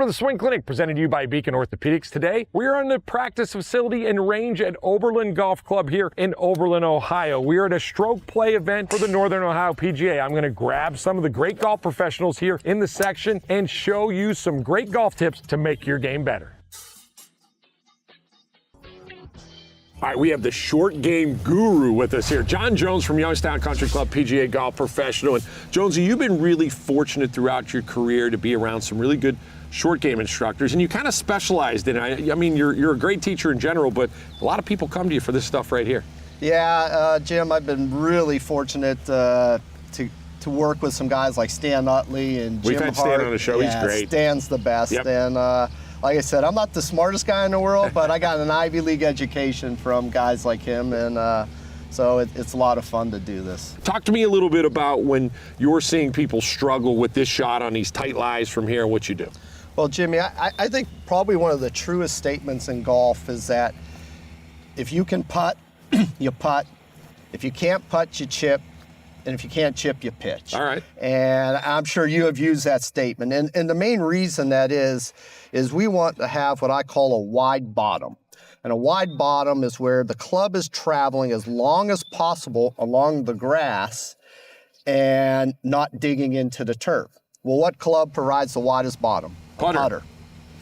Welcome to the Swing Clinic, presented to you by Beacon Orthopedics. Today, we are on the practice facility and range at Oberlin Golf Club here in Oberlin, Ohio. We are at a stroke play event for the Northern Ohio PGA. I'm going to grab some of the great golf professionals here in the section and show you some great golf tips to make your game better. All right, we have the short game guru with us here, Jon Jones from Youngstown Country Club, PGA golf professional. And Jonesy, you've been really fortunate throughout your career to be around some really good short game instructors, and you kind of specialized in it. I mean, you're a great teacher in general, but a lot of people come to you for this stuff right here. Yeah, Jim, I've been really fortunate to work with some guys like Stan Utley and Jim We've had Hart. Stan on the show. Yeah, he's great. Stan's the best. Yep. And like I said, I'm not the smartest guy in the world, but I got an Ivy League education from guys like him, and so it's a lot of fun to do this. Talk to me a little bit about when you're seeing people struggle with this shot on these tight lies from here and what you do. Well, Jimmy, I think probably one of the truest statements in golf is that if you can putt, you putt. If you can't putt, you chip. And if you can't chip, you pitch. All right. And I'm sure you have used that statement. And the main reason that is we want to have what I call a wide bottom. And a wide bottom is where the club is traveling as long as possible along the grass and not digging into the turf. Well, what club provides the widest bottom? Putter. Putter.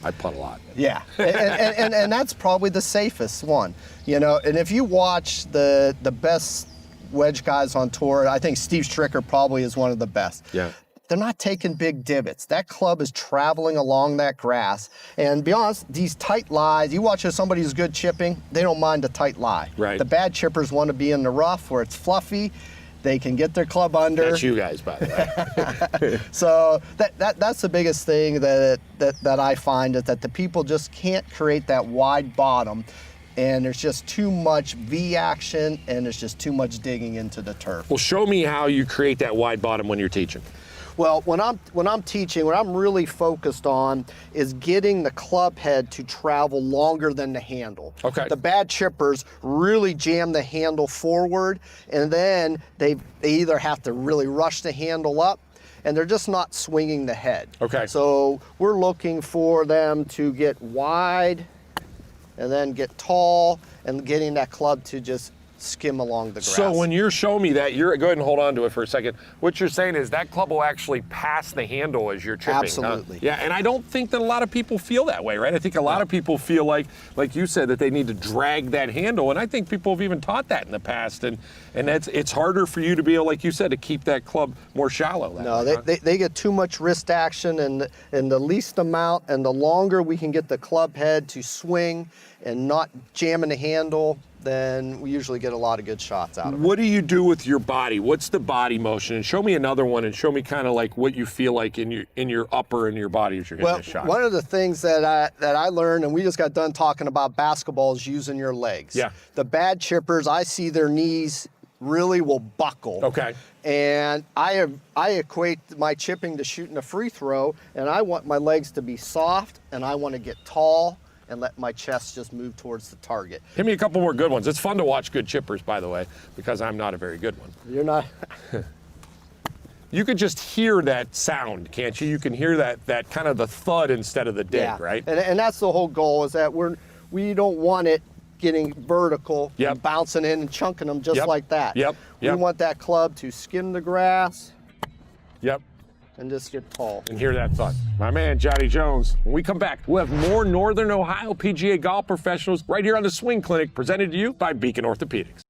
I putt a lot. Yeah, and that's probably the safest one. You know, and if you watch the best wedge guys on tour, I think Steve Stricker probably is one of the best. Yeah. They're not taking big divots. That club is traveling along that grass. And be honest, these tight lies, you watch somebody who's good chipping, they don't mind a tight lie. Right. The bad chippers want to be in the rough where it's fluffy. They can get their club under. That's you guys, by the way. So that's the biggest thing that I find, is that the people just can't create that wide bottom. And there's just too much V action, and there's just too much digging into the turf. Well, show me how you create that wide bottom when you're teaching. Well, when I'm teaching, what I'm really focused on is getting the club head to travel longer than the handle. Okay. The bad chippers really jam the handle forward, and then they either have to really rush the handle up, and they're just not swinging the head. Okay. So we're looking for them to get wide and then get tall, and getting that club to just skim along the grass. So when you're showing me that, go ahead and hold on to it for a second. What you're saying is that club will actually pass the handle as you're chipping. Absolutely. Huh? Yeah, and I don't think that a lot of people feel that way, right? I think a lot of people feel like you said, that they need to drag that handle, and I think people have even taught that in the past, and it's harder for you to be able, like you said, to keep that club more shallow. No, they get too much wrist action, and the least amount, and the longer we can get the club head to swing and not jamming the handle, then we usually get a lot of good shots out of it. What do you do with your body? What's the body motion? And show me another one, and show me kind of like what you feel like in your upper and your body as you're getting this shot. One of the things that I learned, and we just got done talking about basketball, is using your legs. Yeah. The bad chippers, I see their knees really will buckle. Okay. And I equate my chipping to shooting a free throw, and I want my legs to be soft, and I want to get tall and let my chest just move towards the target. Give me a couple more good ones. It's fun to watch good chippers, by the way, because I'm not a very good one. You're not. You could just hear that sound, can't you? You can hear that kind of the thud instead of the dig, Yeah. right? And that's the whole goal, is that we don't want it getting vertical, Yep. and bouncing in and chunking them just Yep. like that. Yep. We Yep. want that club to skim the grass Yep. and just get tall. And hear that thud. My man, Johnny Jones. When we come back, we'll have more Northern Ohio PGA golf professionals right here on the Swing Clinic, presented to you by Beacon Orthopedics.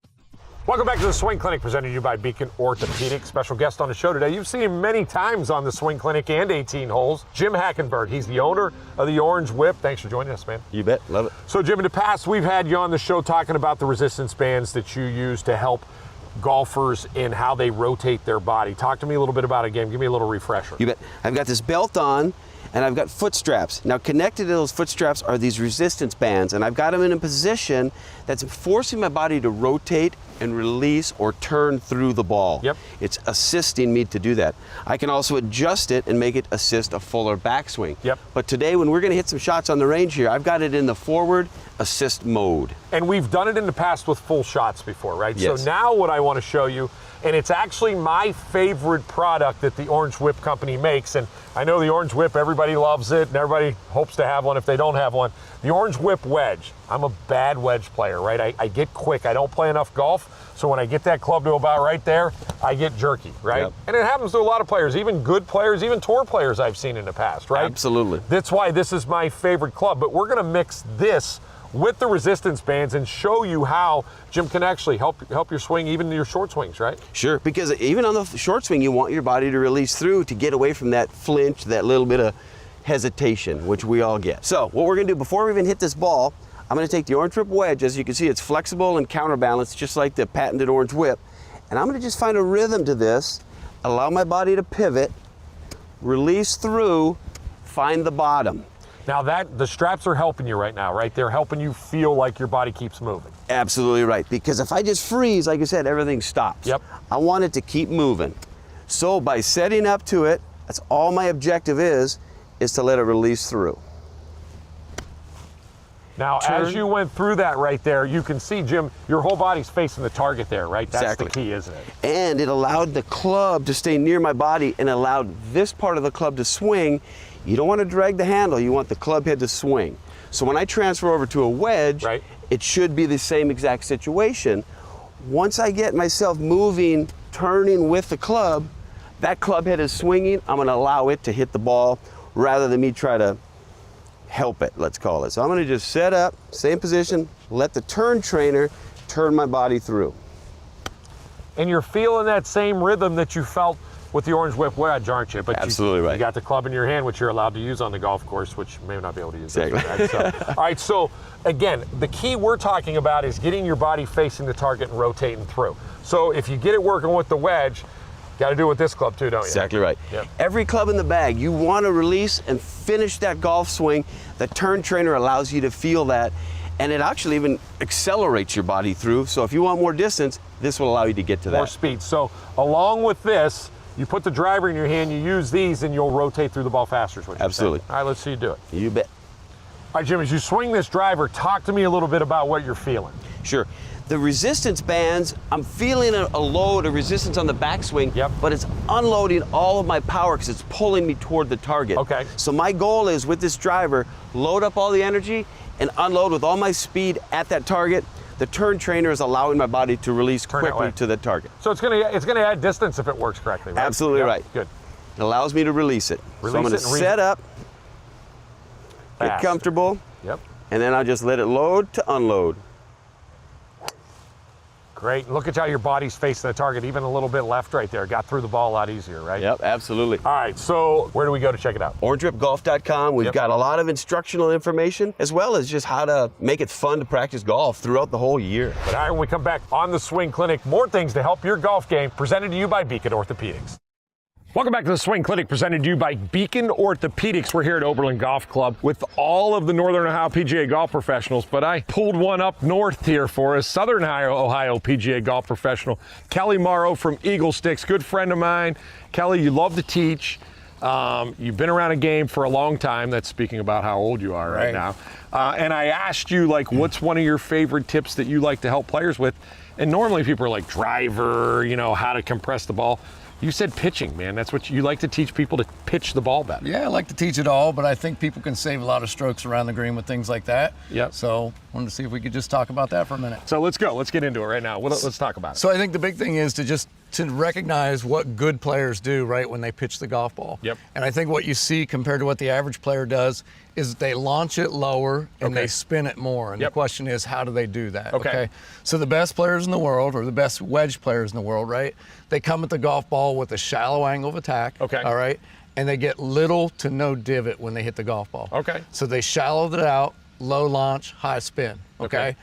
Welcome back to the Swing Clinic, presented to you by Beacon Orthopedics. Special guest on the show today. You've seen him many times on the Swing Clinic and 18 holes. Jim Hackenberg. He's the owner of the Orange Whip. Thanks for joining us, man. You bet. Love it. So, Jim, in the past, we've had you on the show talking about the resistance bands that you use to help golfers in how they rotate their body. Talk to me a little bit about it again. Give me a little refresher. You bet. I've got this belt on, and I've got foot straps. Now, connected to those foot straps are these resistance bands, and I've got them in a position that's forcing my body to rotate and release or turn through the ball. Yep. It's assisting me to do that. I can also adjust it and make it assist a fuller backswing. Yep. But today, when we're going to hit some shots on the range here, I've got it in the forward assist mode. And we've done it in the past with full shots before, right? Yes. So now what I want to show you, and it's actually my favorite product that the Orange Whip company makes, and I know the Orange Whip, everybody loves it, and everybody hopes to have one if they don't have one. The Orange Whip wedge. I'm a bad wedge player, right? I get quick. I don't play enough golf, so when I get that club to about right there, I get jerky, right? Yep. And it happens to a lot of players, even good players, even tour players I've seen in the past, right? Absolutely. That's why this is my favorite club, but we're gonna mix this with the resistance bands and show you how Jim can actually help your swing, even your short swings, right? Sure, because even on the short swing, you want your body to release through to get away from that flinch, that little bit of hesitation, which we all get. So what we're gonna do before we even hit this ball, I'm gonna take the Orange Whip wedge. As you can see, it's flexible and counterbalanced, just like the patented Orange Whip. And I'm gonna just find a rhythm to this, allow my body to pivot, release through, find the bottom. Now the straps are helping you right now, right? They're helping you feel like your body keeps moving. Absolutely right, because if I just freeze, like I said, everything stops. Yep. I want it to keep moving. So by setting up to it, that's all my objective is to let it release through. Now, as you went through that right there, you can see, Jim, your whole body's facing the target there, right? That's Exactly. the key, isn't it? And it allowed the club to stay near my body and allowed this part of the club to swing. You don't want to drag the handle, you want the club head to swing. So when I transfer over to a wedge, right, it should be the same exact situation. Once I get myself moving, turning with the club, that club head is swinging, I'm going to allow it to hit the ball rather than me try to help it, let's call it. So I'm going to just set up, same position, let the turn trainer turn my body through. And you're feeling that same rhythm that you felt with the Orange Whip wedge, aren't you? But Absolutely right. You got the club in your hand, which you're allowed to use on the golf course, which you may not be able to use. Exactly. Right? So, all right, so again, the key we're talking about is getting your body facing the target and rotating through. So if you get it working with the wedge, got to do it with this club too, don't you? Exactly right. Yep. Every club in the bag, you want to release and finish that golf swing. The turn trainer allows you to feel that, and it actually even accelerates your body through. So if you want more distance, this will allow you to get to that. More speed. So along with this, you put the driver in your hand, you use these, and you'll rotate through the ball faster is what you're Absolutely. saying. All right, let's see you do it. You bet. All right, Jim, as you swing this driver, talk to me a little bit about what you're feeling. Sure. The resistance bands, I'm feeling a load of resistance on the backswing, Yep. but it's unloading all of my power because it's pulling me toward the target. Okay. So my goal is with this driver, load up all the energy and unload with all my speed at that target. The turn trainer is allowing my body to release Turn that way. quickly to the target. So it's gonna add distance if it works correctly, right? Absolutely Yep, right. Good. It allows me to release it. So I'm Release going it to and set up, get Fast. comfortable, Yep. and then I'll just let it load to unload. Great. Look at how your body's facing the target, even a little bit left right there. Got through the ball a lot easier, right? Yep, absolutely. All right, so where do we go to check it out? OrangeWhipGolf.com. We've Yep. got a lot of instructional information, as well as just how to make it fun to practice golf throughout the whole year. But all right, when we come back on the Swing Clinic, more things to help your golf game, presented to you by Beacon Orthopedics. Welcome back to the Swing Clinic, presented to you by Beacon Orthopedics. We're here at Oberlin Golf Club with all of the Northern Ohio PGA golf professionals, but I pulled one up north here for us, Southern Ohio PGA golf professional, Kelly Morrow from Eagle Sticks, good friend of mine. Kelly, you love to teach. You've been around a game for a long time. That's speaking about how old you are right now. And I asked you, like, what's one of your favorite tips that you like to help players with? And normally people are like driver, you know, how to compress the ball. You said pitching, man. That's what you like to teach people, to pitch the ball better. Yeah, I like to teach it all, but I think people can save a lot of strokes around the green with things like that. Yep. So wanted to see if we could just talk about that for a minute. So let's go. Let's get into it right now. Let's talk about it. So I think the big thing is to recognize what good players do, right, when they pitch the golf ball. Yep. And I think what you see compared to what the average player does is they launch it lower and Okay. they spin it more. And Yep. the question is, how do they do that? Okay. So the best players in the world, or the best wedge players in the world, right, they come at the golf ball with a shallow angle of attack. Okay. All right. And they get little to no divot when they hit the golf ball. Okay. So they shallowed it out, low launch, high spin. Okay. Okay.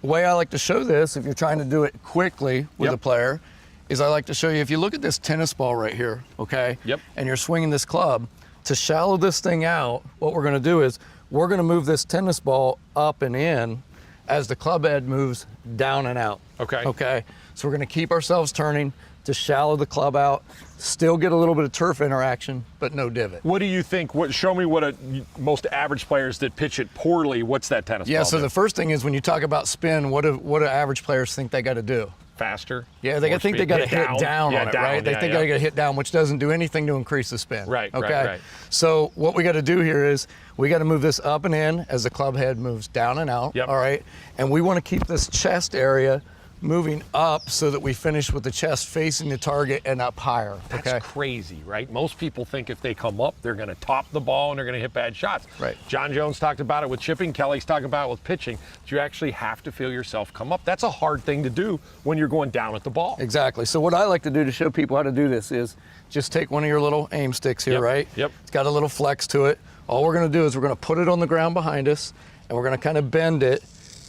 The way I like to show this, if you're trying to do it quickly with Yep. a player, is I like to show you, if you look at this tennis ball right here, okay? Yep. And you're swinging this club, to shallow this thing out, what we're gonna do is we're gonna move this tennis ball up and in as the club head moves down and out. Okay. Okay. So we're gonna keep ourselves turning, to shallow the club out, still get a little bit of turf interaction, but no divot. What do you think? Show me what most average players that pitch it poorly, what's that tennis ball So do? the first thing is when you talk about spin, what do average players think they got to do? Faster? Yeah, they think they got to hit down on it, right? They think they got to hit down, which doesn't do anything to increase the spin. Right, okay? right. So what we got to do here is we got to move this up and in as the club head moves down and out, Yep. all right? And we want to keep this chest area moving up so that we finish with the chest facing the target and up higher, That's okay? crazy, right? Most people think if they come up, they're going to top the ball and they're going to hit bad shots. Right. Jon Jones talked about it with chipping. Kelly's talking about it with pitching. That you actually have to feel yourself come up. That's a hard thing to do when you're going down at the ball. Exactly. So what I like to do to show people how to do this is just take one of your little aim sticks here, Yep, right? yep. It's got a little flex to it. All we're going to do is we're going to put it on the ground behind us, and we're going to kind of bend it,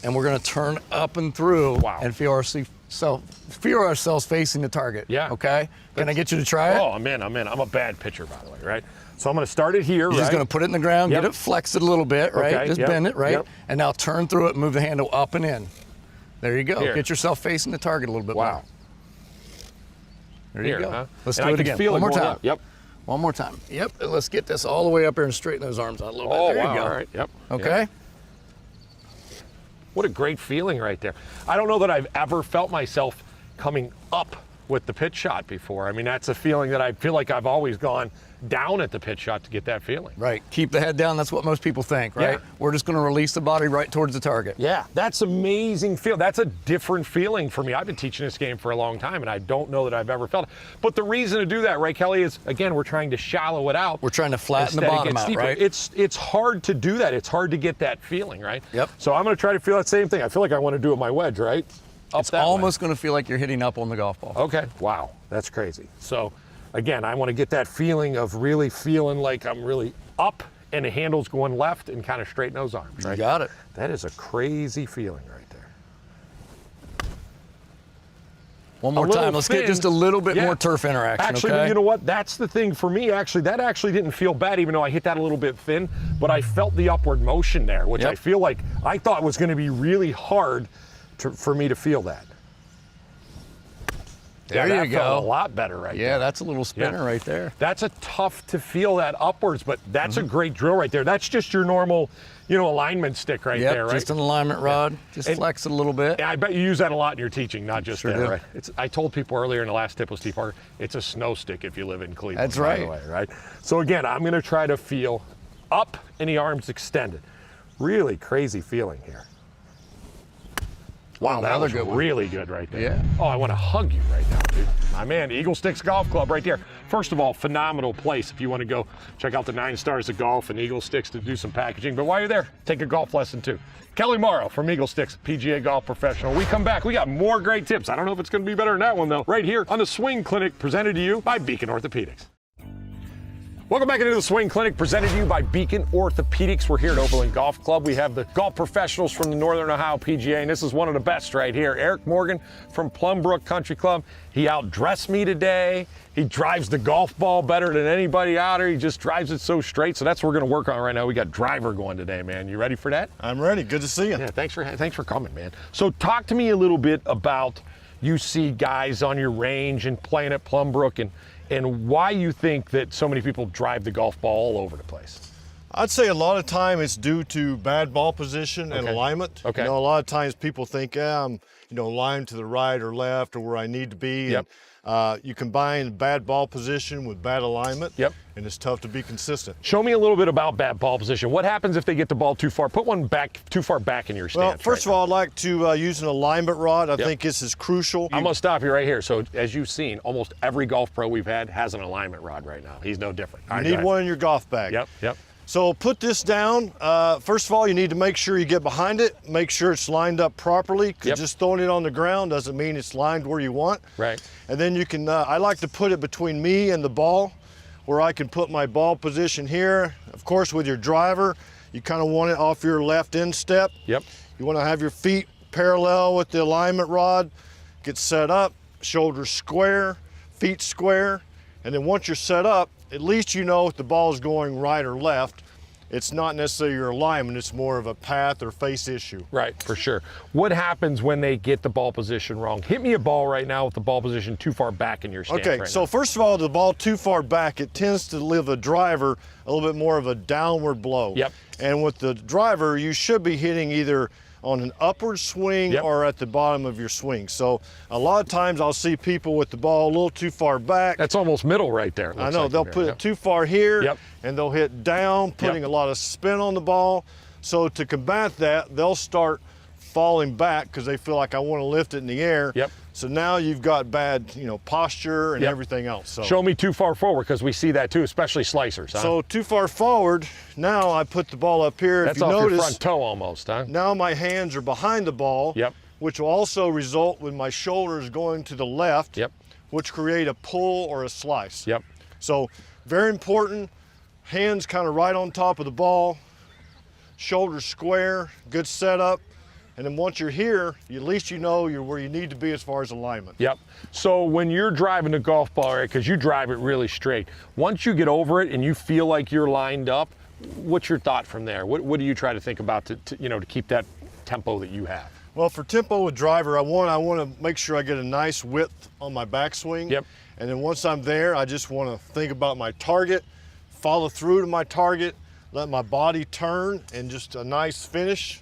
and we're going to turn up and through and feel ourselves facing the target. Yeah. Okay? Can I get you to try it? Oh, I'm in. I'm a bad pitcher, by the way, right? So I'm going to start it here, You're right? just going to put it in the ground, Yep. get it, flex it a little bit, right? Okay, Just yep, bend it, right? yep. And now turn through it and move the handle up and in. There you go. Here. Get yourself facing the target a little bit Wow. more. There Here, you go. huh? Let's And do I it can again. feel One it more going time. up. Yep. One more time. Yep. And let's get this all the way up here and straighten those arms out a little bit. Oh, There wow. you go. All right. Yep. Okay. Yep. What a great feeling right there. I don't know that I've ever felt myself coming up with the pitch shot before. I mean, that's a feeling that I feel like I've always gone down at the pitch shot to get that feeling. Right. Keep the head down. That's what most people think, right? Yeah. We're just going to release the body right towards the target. Yeah, that's amazing feel. That's a different feeling for me. I've been teaching this game for a long time, and I don't know that I've ever felt it. But the reason to do that, right, Kelly, is, again, we're trying to shallow it out. We're trying to flatten the instead it bottom gets out, deeper. right? It's hard to do that. It's hard to get that feeling, right? Yep. So I'm going to try to feel that same thing. I feel like I want to do it my wedge, right? Up It's that way. almost going to feel like you're hitting up on the golf ball. Okay. Wow. That's crazy. So, again, I want to get that feeling of really feeling like I'm really up and the handle's going left and kind of straighten those arms, right? You got it. That is a crazy feeling right there. One more A little time. Let's thin. get just a little bit Yeah. more turf interaction, Actually, okay? you know what? That's the thing for me, actually. That actually didn't feel bad, even though I hit that a little bit thin. But I felt the upward motion there, which Yep. I feel like I thought was going to be really hard for me to feel that. There that you go. felt a lot better right there. Yeah, that's a little spinner right there. That's a tough to feel that upwards, but that's a great drill right there. That's just your normal, alignment stick right Yep, there, right? just an alignment rod. Just And- flex it a little bit. Yeah, I bet you use that a lot in your teaching, not just Sure there, do. right? I told people earlier in the last tip with Steve Parker, it's a snow stick if you live in Cleveland. That's by the right. way, right? So again, I'm gonna try to feel up and the arms extended. Really crazy feeling here. Wow, that another was good one. really good right there. Yeah. Oh, I want to hug you right now, dude. My man, Eagle Sticks Golf Club right there. First of all, phenomenal place if you want to go check out the 9 Stars of Golf and Eagle Sticks to do some packaging. But while you're there, take a golf lesson too. Kelly Morrow from Eagle Sticks, PGA Golf Professional. We come back, we got more great tips. I don't know if it's going to be better than that one though. Right here on the Swing Clinic, presented to you by Beacon Orthopedics. Welcome back into the Swing Clinic, presented to you by Beacon Orthopedics. We're here at Overland Golf Club. We have the golf professionals from the Northern Ohio PGA, and this is one of the best right here. Eric Morgan from Plumbrook Country Club. He outdressed me today. He drives the golf ball better than anybody out here. He just drives it so straight. So that's what we're going to work on right now. We got driver going today, man. You ready for that? I'm ready. Good to see you. Yeah, thanks for coming, man. So talk to me a little bit about you see guys on your range and playing at Plumbrook and why you think that so many people drive the golf ball all over the place. I'd say a lot of time it's due to bad ball position and Okay. alignment. Okay. A lot of times people think, I'm, aligned to the right or left or where I need to be. Yep. And, you combine bad ball position with bad alignment. Yep. And it's tough to be consistent. Show me a little bit about bad ball position. What happens if they get the ball too far? Put one back too far back in your stance. Well, first of all, I'd like to use an alignment rod. I think this is crucial. I'm gonna stop you right here. So as you've seen, almost every golf pro we've had has an alignment rod right now. He's no different. All You right, go need ahead. one in your golf bag. Yep. So put this down. First of all, you need to make sure you get behind it, make sure it's lined up properly, because Yep. just throwing it on the ground doesn't mean it's lined where you want. Right. And then you can, I like to put it between me and the ball, where I can put my ball position here. Of course, with your driver, you kind of want it off your left instep. Yep. You want to have your feet parallel with the alignment rod, get set up, shoulders square, feet square, and then once you're set up, at least you know if the ball is going right or left. it's not necessarily your alignment, it's more of a path or face issue. Right, for sure. What happens when they get the ball position wrong? Hit me a ball right now with the ball position too far back in your stance. Okay, right so now. first of all, the ball too far back, it tends to leave a driver a little bit more of a downward blow. Yep. And with the driver, you should be hitting either on an upward swing Yep. or at the bottom of your swing. So a lot of times I'll see people with the ball a little too far back. That's almost middle right there. I know, they'll put it too far here, Yep. and they'll hit down, putting Yep. a lot of spin on the ball. So to combat that, they'll start falling back because they feel like I want to lift it in the air. Yep. So now you've got bad, posture and Yep. everything else. So. Show me too far forward, because we see that too, especially slicers. Huh? So too far forward, now I put the ball up here. that's if you off notice, your front toe almost, huh? now my hands are behind the ball, Yep. which will also result with my shoulders going to the left, Yep. which create a pull or a slice. Yep. So very important, hands kind of right on top of the ball, shoulders square, good setup. And then once you're here, at least you know you're where you need to be as far as alignment. Yep. So when you're driving the golf ball, right, because you drive it really straight, once you get over it and you feel like you're lined up, what's your thought from there? What do you try to think about to keep that tempo that you have? Well, for tempo with driver, I want to make sure I get a nice width on my backswing. Yep. And then once I'm there, I just want to think about my target, follow through to my target, let my body turn, and just a nice finish.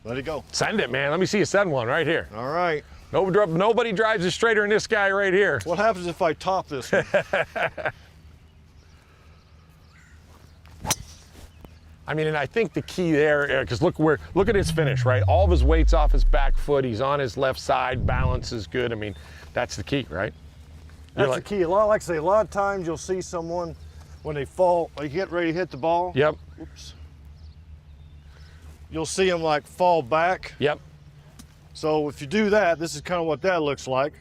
Let it go. Send it, man. Let me see you send one right here. All right. Nobody drives it straighter than this guy right here. What happens if I top this one? I mean, and I think the key there, because look at his finish, right? All of his weight's off his back foot. He's on his left side. Balance is good. I mean, that's the key, right? That's the key. Like I say, a lot of times you'll see someone when they fall, like get ready to hit the ball. Yep. Oops. You'll see them like fall back. Yep. So if you do that, this is kind of what that looks like.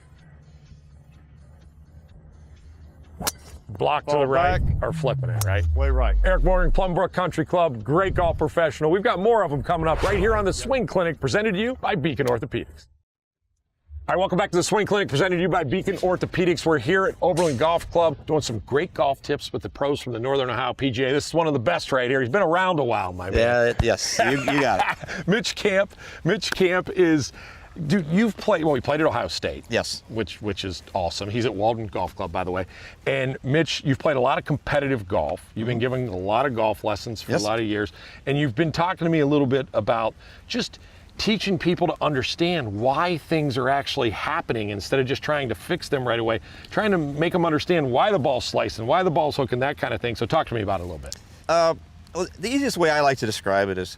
Block to Fall the right back. or flipping it, right? Way right. Eric Morgan, Plumbrook Country Club, great golf professional. We've got more of them coming up right here on the Swing Clinic, presented to you by Beacon Orthopedics. All right, welcome back to the Swing Clinic, presented to you by Beacon Orthopedics. We're here at Oberlin Golf Club doing some great golf tips with the pros from the Northern Ohio PGA. This is one of the best right here. He's been around a while, my man. Yeah, yes, you got it. Mitch Camp is, dude, he played at Ohio State. Yes. Which is awesome. He's at Walden Golf Club, by the way. And Mitch, you've played a lot of competitive golf. You've been giving a lot of golf lessons for Yes. a lot of years. And you've been talking to me a little bit about just teaching people to understand why things are actually happening instead of just trying to fix them right away, trying to make them understand why the ball's slicing, why the ball's hooking, that kind of thing. So talk to me about it a little bit. Well, the easiest way I like to describe it is,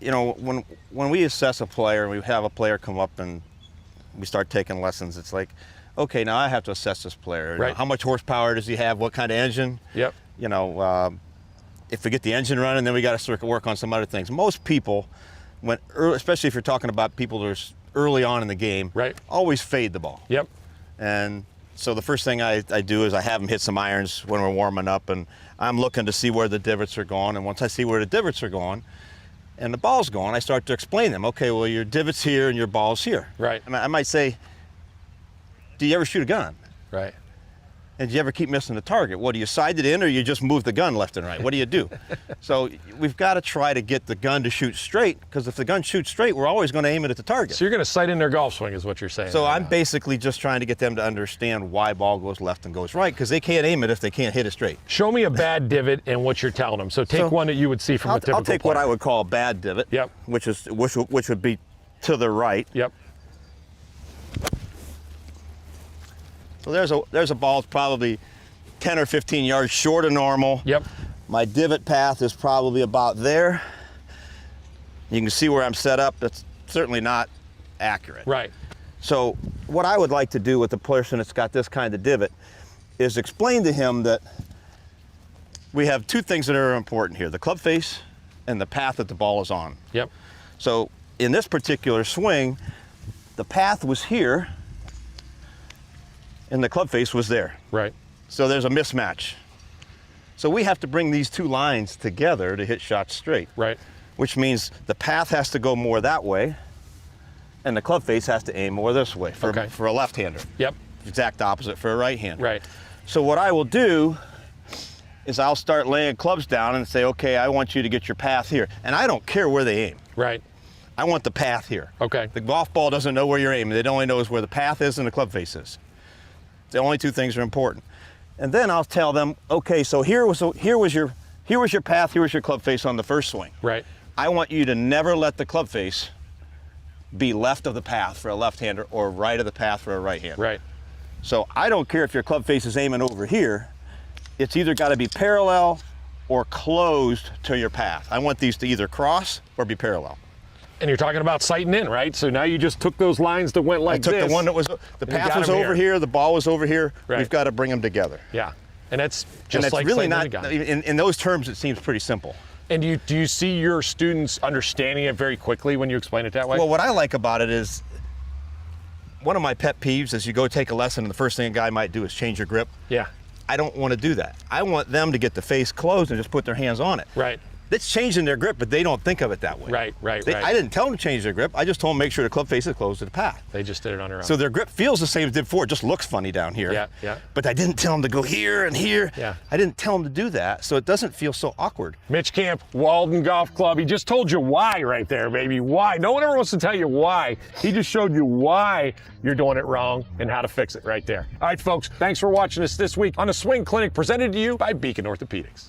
when we assess a player and we have a player come up and we start taking lessons, it's like, okay, now I have to assess this player. Right. How much horsepower does he have? What kind of engine? Yep. If we get the engine running, then we got to work on some other things. Most people, especially if you're talking about people that are early on in the game, Right. always fade the ball. Yep. And so the first thing I do is I have them hit some irons when we're warming up, and I'm looking to see where the divots are going. And once I see where the divots are going and the ball's going, I start to explain them. Okay, well, your divot's here and your ball's here. Right. And I might say, do you ever shoot a gun? Right. And do you ever keep missing the target? What, do you sight it in, or you just move the gun left and right? What do you do? So we've got to try to get the gun to shoot straight, because if the gun shoots straight, we're always going to aim it at the target. So you're going to sight in their golf swing is what you're saying. So right I'm now. basically just trying to get them to understand why ball goes left and goes right, because they can't aim it if they can't hit it straight. Show me a bad divot and what you're telling them. So take one that you would see from a typical I'll take player. what I would call a bad divot. Yep. Which would be to the right. Yep. So there's a ball that's probably 10 or 15 yards short of normal. Yep. My divot path is probably about there. You can see where I'm set up. That's certainly not accurate. Right. So what I would like to do with the person that's got this kind of divot is explain to him that we have two things that are important here: the club face and the path that the ball is on. Yep. So in this particular swing, the path was here and the club face was there. Right. So there's a mismatch. So we have to bring these two lines together to hit shots straight. Right. Which means the path has to go more that way and the club face has to aim more this way for a left-hander. Yep. Exact opposite for a right-hander. Right. So what I will do is I'll start laying clubs down and say, okay, I want you to get your path here. And I don't care where they aim. Right. I want the path here. Okay. The golf ball doesn't know where you're aiming. It only knows where the path is and the club face is. The only two things are important. And then I'll tell them, okay, so here was your path, here was your club face on the first swing. Right. I want you to never let the club face be left of the path for a left-hander or right of the path for a right-hander. Right. So I don't care if your club face is aiming over here. It's either got to be parallel or closed to your path. I want these to either cross or be parallel. And you're talking about sighting in, right? So now you just took those lines that went like this. I took the one that was, the path was over here, the ball was over here. Right. We've got to bring them together. Yeah. And that's just And it's like really sighting not, in a gun. in those terms, it seems pretty simple. And do you see your students understanding it very quickly when you explain it that way? Well, what I like about it is, one of my pet peeves is you go take a lesson and the first thing a guy might do is change your grip. Yeah. I don't want to do that. I want them to get the face closed and just put their hands on it. Right. It's changing their grip, but they don't think of it that way. Right, right. I didn't tell them to change their grip. I just told them to make sure the club face is closed to the path. They just did it on their own. So their grip feels the same as it did before. It just looks funny down here. Yeah, yeah. But I didn't tell them to go here and here. Yeah. I didn't tell them to do that, so it doesn't feel so awkward. Mitch Camp, Walden Golf Club. He just told you why right there, baby. Why? No one ever wants to tell you why. He just showed you why you're doing it wrong and how to fix it right there. All right, folks, thanks for watching us this week on the Swing Clinic presented to you by Beacon Orthopedics.